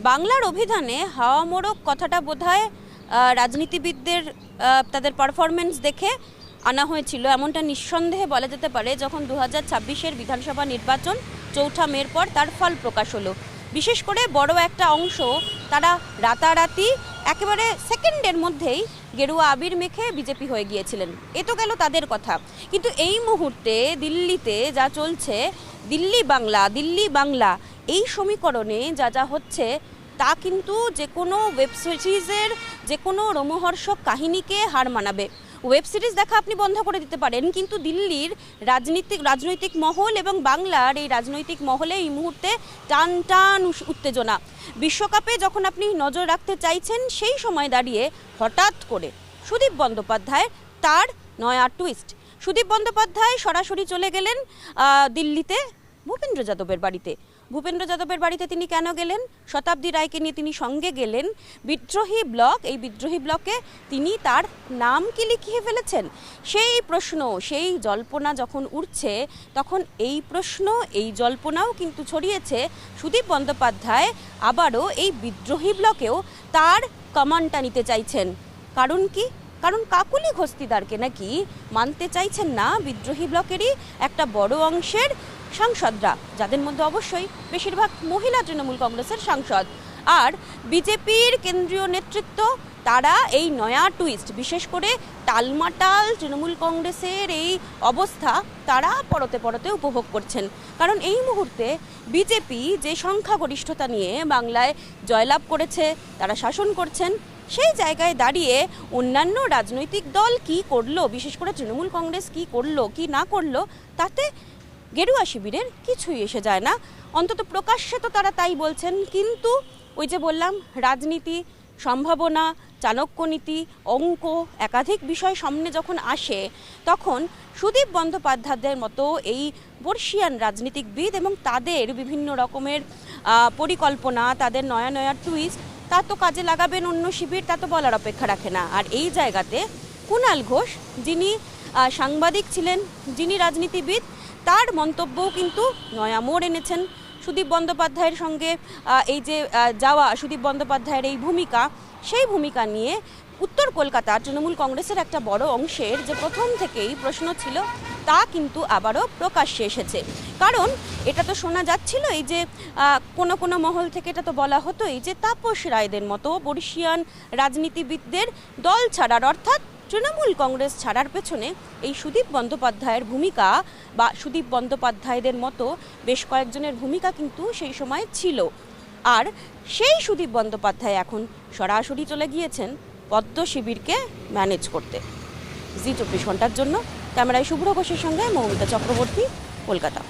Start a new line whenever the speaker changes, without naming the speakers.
বাংলার অভিধানে হাওয়া মোড়ক কথাটা বোধহয় রাজনীতিবিদদের তাদের পারফরমেন্স দেখে আনা হয়েছিল, এমনটা নিঃসন্দেহে বলা যেতে পারে যখন 2026-এর বিধানসভা নির্বাচন 4 মের পর তার ফল প্রকাশ হলো। বিশেষ করে বড় একটা অংশ তারা রাতারাতি একেবারে সেকেন্ডের মধ্যেই গেরুয়া আবির মেখে বিজেপি হয়ে গিয়েছিলেন। এ তো গেল তাদের কথা, কিন্তু এই মুহূর্তে দিল্লিতে যা চলছে, দিল্লি বাংলা এই সমীকরণে যা যা হচ্ছে তা কিন্তু যে কোনো ওয়েব সিরিজের যে কোনো রোমহর্ষক কাহিনীকে হার মানাবে। ওয়েব সিরিজ দেখা আপনি বন্ধ করে দিতে পারেন, কিন্তু দিল্লির রাজনৈতিক মহল এবং বাংলার এই রাজনৈতিক মহলে এই মুহূর্তে টান টান উত্তেজনা। বিশ্বকাপে যখন আপনি নজর রাখতে চাইছেন সেই সময় দাঁড়িয়ে হঠাৎ করে সুদীপ বন্দ্যোপাধ্যায় তার নয়া টুইস্ট। সুদীপ বন্দ্যোপাধ্যায় সরাসরি চলে গেলেন দিল্লিতে ভূপেন্দ্র যাদবের বাড়িতে। ভূপেন্দ্র যাদবের বাড়িতে তিনি কেন গেলেন? শতাব্দী রায়কে নিয়ে তিনি সঙ্গে গেলেন। বিদ্রোহী ব্লক, এই বিদ্রোহী ব্লকে তিনি তার নাম কি লিখিয়ে ফেলেছেন সেই প্রশ্ন, সেই জল্পনা যখন উঠছে, তখন এই প্রশ্ন এই জল্পনাও কিন্তু ছড়িয়েছে সুদীপ বন্দ্যোপাধ্যায় আবারও এই বিদ্রোহী ব্লকেও তার কমান্ডটা নিতে চাইছেন। কারণ কি? কারণ কাকুলি ঘস্তিদারকে নাকি মানতে চাইছেন না বিদ্রোহী ব্লকেরই একটা বড় অংশের সাংসদরা, যাদের মধ্যে অবশ্যই বেশিরভাগ মহিলা তৃণমূল কংগ্রেসের সাংসদ। আর বিজেপির কেন্দ্রীয় নেতৃত্ব তারা এই নয়া টুইস্ট, বিশেষ করে টালমাটাল তৃণমূল কংগ্রেসের এই অবস্থা তারা পরতে পরতে উপভোগ করছেন। কারণ এই মুহূর্তে বিজেপি যে সংখ্যাগরিষ্ঠতা নিয়ে বাংলায় জয়লাভ করেছে, তারা শাসন করছেন, সেই জায়গায় দাঁড়িয়ে অন্যান্য রাজনৈতিক দল কি করলো, বিশেষ করে তৃণমূল কংগ্রেস কি করলো কি না করলো, তাতে গেরুয়া শিবিরের কিছুই এসে যায় না। অন্তত প্রকাশ্যে তো তারা তাই বলছেন, কিন্তু ওই যে বললাম রাজনীতি, সম্ভাবনা, চাণক্যনীতি, অঙ্ক, একাধিক বিষয় সামনে যখন আসে, তখন সুদীপ বন্দ্যোপাধ্যায়দের মতো এই বর্ষিয়ান রাজনীতিকবিদ এবং তাদের বিভিন্ন রকমের পরিকল্পনা, তাদের নয়া নয়া টুইস্ট, তা তো কাজে লাগাবেন অন্য শিবির, তা তো বলার অপেক্ষা রাখে না। আর এই জায়গাতে কুণাল ঘোষ, যিনি সাংবাদিক ছিলেন, যিনি রাজনীতিবিদ, তার মন্তব্যও কিন্তু নয়া মোড় এনেছেন। সুদীপ বন্দ্যোপাধ্যায়ের সঙ্গে এই যে যাওয়া, সুদীপ বন্দ্যোপাধ্যায়ের এই ভূমিকা, সেই ভূমিকা নিয়ে উত্তর কলকাতার তৃণমূল কংগ্রেসের একটা বড় অংশের যে প্রথম থেকেই প্রশ্ন ছিল, তা কিন্তু আবারও প্রকাশ্যে এসেছে। কারণ এটা তো শোনা যাচ্ছিল, এই যে কোনো মহল থেকে এটা তো বলা হতো, এই যে তাপস রায়দের মতো বর্ষিয়ান রাজনীতিবিদদের দল ছাড়ার, অর্থাৎ তৃণমূল কংগ্রেস ছাড়ার পেছনে এই সুদীপ বন্দ্যোপাধ্যায়ের ভূমিকা বা সুদীপ বন্দ্যোপাধ্যায়দের মতো বেশ কয়েকজনের ভূমিকা কিন্তু সেই সময় ছিল। আর সেই সুদীপ বন্দ্যোপাধ্যায় এখন সরাসরি চলে গিয়েছেন পদ্ম শিবিরকে ম্যানেজ করতে। জি 24 ঘন্টার জন্য ক্যামেরায় শুভ্র ঘোষের সঙ্গে মৌমিতা চক্রবর্তী, কলকাতা।